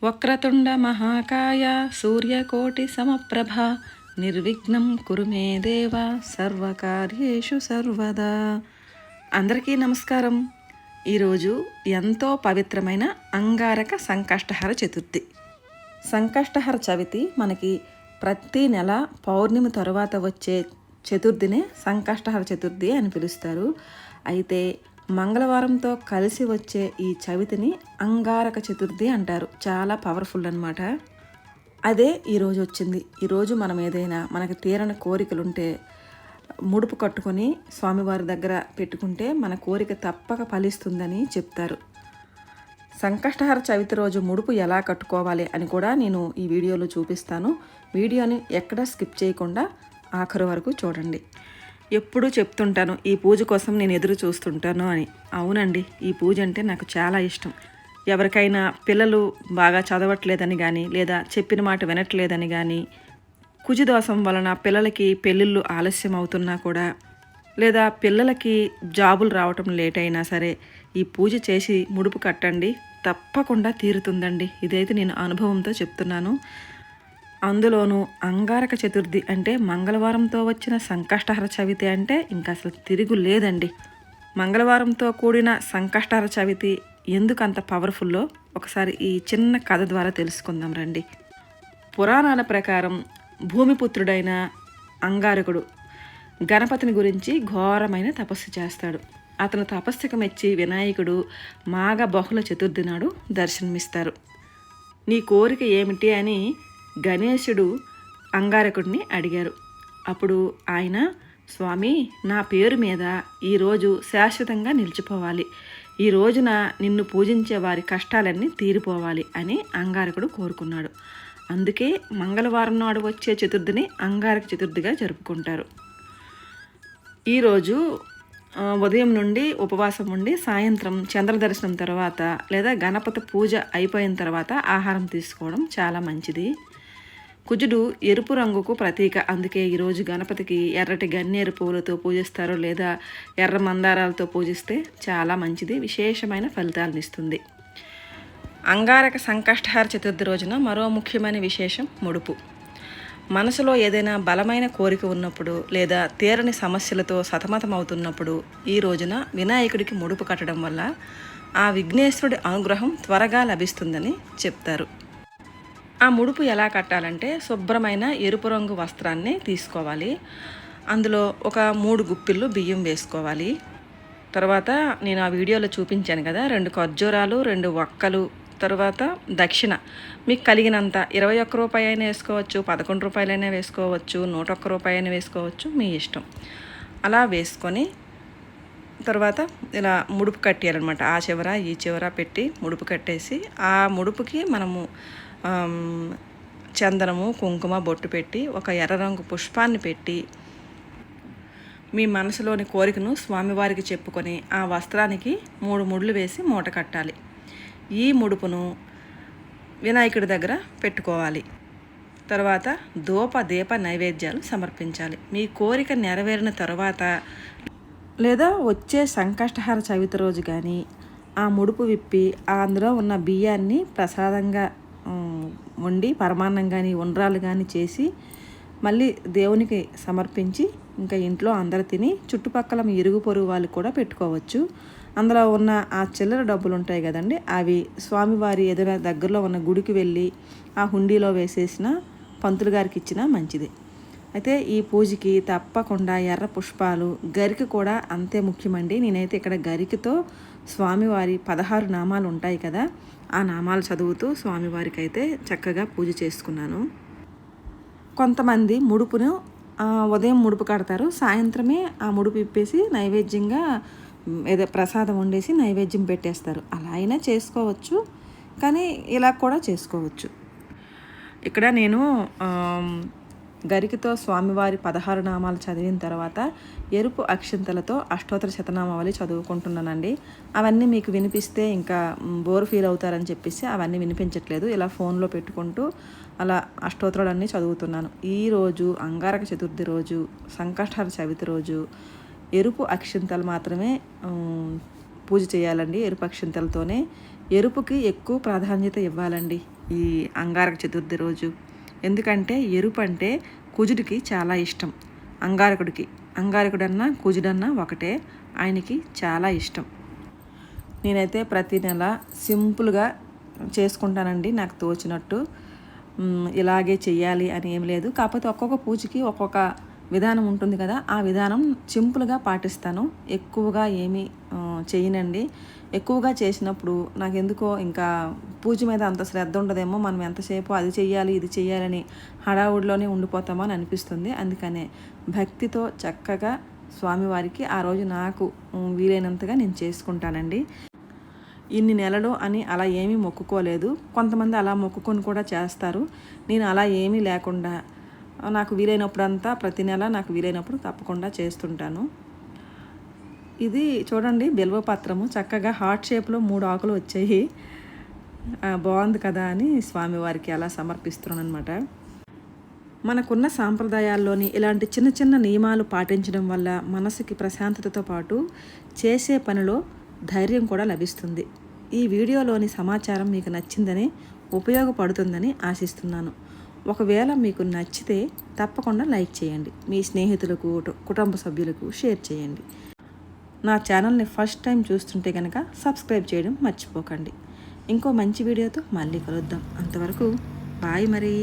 వక్రతుండ మహాకాయ సూర్యకోటి సమప్రభ నిర్విఘ్నం కురు మే దేవ సర్వకార్యేషు సర్వదా. అందరికీ నమస్కారం. ఈరోజు ఎంతో పవిత్రమైన అంగారక సంకష్టహర చతుర్థి. సంకష్టహర చవితి మనకి ప్రతి నెల పౌర్ణమి తరువాత వచ్చే చతుర్థినే సంకష్టహర చతుర్థి అని పిలుస్తారు. అయితే మంగళవారంతో కలిసి వచ్చే ఈ చవితిని అంగారక చతుర్థి అంటారు. చాలా పవర్ఫుల్ అన్నమాట. అదే ఈరోజు వచ్చింది. ఈరోజు మనం ఏదైనా మనకు తీరని కోరికలుంటే ముడుపు కట్టుకొని స్వామివారి దగ్గర పెట్టుకుంటే మన కోరిక తప్పక ఫలిస్తుందని చెప్తారు. సంకష్టహర చవితి రోజు ముడుపు ఎలా కట్టుకోవాలి అని కూడా నేను ఈ వీడియోలో చూపిస్తాను. వీడియోని ఎక్కడ స్కిప్ చేయకుండా ఆఖరి వరకు చూడండి. ఎప్పుడూ చెప్తుంటాను, ఈ పూజ కోసం నేను ఎదురు చూస్తుంటాను అని. అవునండి, ఈ పూజ అంటే నాకు చాలా ఇష్టం. ఎవరికైనా పిల్లలు బాగా చదవట్లేదని కానీ, లేదా చెప్పిన మాట వినట్లేదని కానీ, కుజదోషం వలన పిల్లలకి పెళ్ళిళ్ళు ఆలస్యం అవుతున్నా కూడా, లేదా పిల్లలకి జాబులు రావటం లేట్ అయినా సరే ఈ పూజ చేసి ముడుపు కట్టండి, తప్పకుండా తీరుతుందండి. ఇదైతే నేను అనుభవంతో చెప్తున్నాను. అందులోనూ అంగారక చతుర్థి అంటే మంగళవారంతో వచ్చిన సంకష్టహర చవితి అంటే ఇంకా అసలు తిరుగు లేదండి. మంగళవారంతో కూడిన సంకష్టహర చవితి ఎందుకు అంత పవర్ఫుల్లో ఒకసారి ఈ చిన్న కథ ద్వారా తెలుసుకుందాం రండి. పురాణాల ప్రకారం భూమిపుత్రుడైన అంగారకుడు గణపతిని గురించి ఘోరమైన తపస్సు చేస్తాడు. అతను తపస్సుకు మెచ్చి వినాయకుడు మాఘ బహుళ చతుర్థి నాడు దర్శనమిస్తారు. నీ కోరిక ఏమిటి అని గణేశుడు అంగారకుడిని అడిగారు. అప్పుడు ఆయన, స్వామి, నా పేరు మీద ఈరోజు శాశ్వతంగా నిలిచిపోవాలి, ఈ రోజున నిన్ను పూజించే వారి కష్టాలన్నీ తీరిపోవాలి అని అంగారకుడు కోరుకున్నాడు. అందుకే మంగళవారం నాడు వచ్చే చతుర్థిని అంగారక చతుర్థిగా జరుపుకుంటారు. ఈరోజు ఉదయం నుండి ఉపవాసం ఉండి సాయంత్రం చంద్ర దర్శనం తర్వాత లేదా గణపతి పూజ అయిపోయిన తర్వాత ఆహారం తీసుకోవడం చాలా మంచిది. కుజుడు ఎరుపు రంగుకు ప్రతీక. అందుకే ఈరోజు గణపతికి ఎర్రటి గన్నేరు పువ్వులతో పూజిస్తారు, లేదా ఎర్ర మందారాలతో పూజిస్తే చాలా మంచిది, విశేషమైన ఫలితాలను ఇస్తుంది. అంగారక సంకష్టహర చతుర్థి రోజున మరో ముఖ్యమైన విశేషం ముడుపు. మనసులో ఏదైనా బలమైన కోరిక ఉన్నప్పుడు లేదా తీరని సమస్యలతో సతమతమవుతున్నప్పుడు ఈ రోజున వినాయకుడికి ముడుపు కట్టడం వల్ల ఆ విఘ్నేశ్వరుడి అనుగ్రహం త్వరగా లభిస్తుందని చెప్తారు. ఆ ముడుపు ఎలా కట్టాలంటే శుభ్రమైన ఎరుపు రంగు వస్త్రాన్ని తీసుకోవాలి. అందులో ఒక 3 గుప్పిళ్ళు బియ్యం వేసుకోవాలి. తర్వాత నేను ఆ వీడియోలో చూపించాను కదా, 2 ఖర్జూరాలు, 2 వక్కలు, తర్వాత దక్షిణ మీకు కలిగినంత 21 రూపాయి అయినా వేసుకోవచ్చు, 11 రూపాయలైనా వేసుకోవచ్చు, 101 రూపాయి అయినా వేసుకోవచ్చు, మీ ఇష్టం. అలా వేసుకొని తర్వాత ఇలా ముడుపు కట్టేయాలన్నమాట. ఆ చివర ఈ చివర పెట్టి ముడుపు కట్టేసి ఆ ముడుపుకి మనము చందనము, కుంకుమ బొట్టు పెట్టి ఒక ఎర్ర రంగు పుష్పాన్ని పెట్టి మీ మనసులోని కోరికను స్వామివారికి చెప్పుకొని ఆ వస్త్రానికి 3 ముడులు వేసి మూట కట్టాలి. ఈ ముడుపును వినాయకుడి దగ్గర పెట్టుకోవాలి. తర్వాత దీప నైవేద్యాలు సమర్పించాలి. మీ కోరిక నెరవేరిన తర్వాత లేదా వచ్చే సంకష్టహర చవితి రోజు కానీ ఆ ముడుపు విప్పి అందులో ఉన్న బియ్యాన్ని ప్రసాదంగా వండి పరమాన్నం కానీ ఉండ్రాలు కానీ చేసి మళ్ళీ దేవునికి సమర్పించి ఇంకా ఇంట్లో అందరు తిని చుట్టుపక్కల మీ ఇరుగు పొరుగు వాళ్ళు కూడా పెట్టుకోవచ్చు. అందులో ఉన్న ఆ చిల్లర డబ్బులు ఉంటాయి కదండి, అవి స్వామివారి ఎదుర దగ్గరలో ఉన్న గుడికి వెళ్ళి ఆ హుండీలో వేసేసిన పంతులు గారికి ఇచ్చినా మంచిది. అయితే ఈ పూజకి తప్పకుండా ఎర్ర పుష్పాలు, గరిక కూడా అంతే ముఖ్యమండి. నేనైతే ఇక్కడ గరికతో స్వామివారి 16 నామాలు ఉంటాయి కదా, ఆ నామాలు చదువుతూ స్వామివారికి అయితే చక్కగా పూజ చేసుకున్నాను. కొంతమంది ముడుపును ఉదయం ముడుపు కడతారు, సాయంత్రమే ఆ ముడుపు ఇప్పేసి నైవేద్యంగా ఏదో ప్రసాదం వండేసి నైవేద్యం పెట్టేస్తారు. అలా అయినా చేసుకోవచ్చు, కానీ ఇలా కూడా చేసుకోవచ్చు. ఇక్కడ నేను గరికతో స్వామివారి 16 నామాలు చదివిన తర్వాత ఎరుపు అక్షింతలతో అష్టోత్తర శతనామావళి చదువుకుంటున్నానండి. అవన్నీ మీకు వినిపిస్తే ఇంకా బోర్ ఫీల్ అవుతారని చెప్పేసి అవన్నీ వినిపించట్లేదు. ఇలా ఫోన్లో పెట్టుకుంటూ అలా అష్టోత్తరాలన్నీ చదువుతున్నాను. ఈరోజు అంగారక చతుర్థి రోజు, సంకష్టహర చవితి రోజు ఎరుపు అక్షింతలు మాత్రమే పూజ చేయాలండి. ఎరుపు అక్షింతలతోనే ఎరుపుకి ఎక్కువ ప్రాధాన్యత ఇవ్వాలండి. ఈ అంగారక చతుర్థి రోజు. ఎందుకంటే ఎరుపు అంటే కుజుడికి చాలా ఇష్టం. అంగారకుడన్నా కుజుడన్నా ఒకటే, ఆయనకి చాలా ఇష్టం. నేనైతే ప్రతి నెల సింపుల్గా చేసుకుంటానండి, నాకు తోచినట్టు. ఇలాగే చెయ్యాలి అని ఏం లేదు. కాకపోతే ఒక్కొక్క పూజకి ఒక్కొక్క విధానం ఉంటుంది కదా, ఆ విధానం సింపుల్గా పాటిస్తాను. ఎక్కువగా ఏమీ చేయనండి. ఎక్కువగా చేసినప్పుడు నాకు ఎందుకో ఇంకా పూజ మీద అంత శ్రద్ధ ఉండదేమో, మనం ఎంతసేపు అది చెయ్యాలి ఇది చెయ్యాలని హడావుడిలోనే ఉండిపోతామో అని అనిపిస్తుంది. అందుకనే భక్తితో చక్కగా స్వామివారికి ఆ రోజు నాకు వీలైనంతగా నేను చేసుకుంటానండి. ఇన్ని నెలలు అని అలా ఏమీ మొక్కుకోలేదు. కొంతమంది అలా మొక్కుకొని కూడా చేస్తారు. నేను అలా ఏమీ లేకుండా నాకు వీలైనప్పుడంతా ప్రతి నెల నాకు వీలైనప్పుడు తప్పకుండా చేస్తుంటాను. ఇది చూడండి, బిల్వపత్రము చక్కగా హార్ట్ షేప్లో 3 ఆకులు వచ్చాయి. బాగుంది కదా అని స్వామివారికి అలా సమర్పిస్తున్నాను అనమాట. మనకున్న సాంప్రదాయాల్లోని ఇలాంటి చిన్న చిన్న నియమాలు పాటించడం వల్ల మనసుకి ప్రశాంతతతో పాటు చేసే పనిలో ధైర్యం కూడా లభిస్తుంది. ఈ వీడియోలోని సమాచారం మీకు నచ్చిందని, ఉపయోగపడుతుందని ఆశిస్తున్నాను. ఒకవేళ మీకు నచ్చితే తప్పకుండా లైక్ చేయండి. మీ స్నేహితులకు, కుటుంబ సభ్యులకు షేర్ చేయండి. నా ఛానల్ని ఫస్ట్ టైం చూస్తుంటే కనుక సబ్స్క్రైబ్ చేయడం మర్చిపోకండి. ఇంకో మంచి వీడియోతో మళ్ళీ కలుద్దాం. అంతవరకు బాయ్ మరి.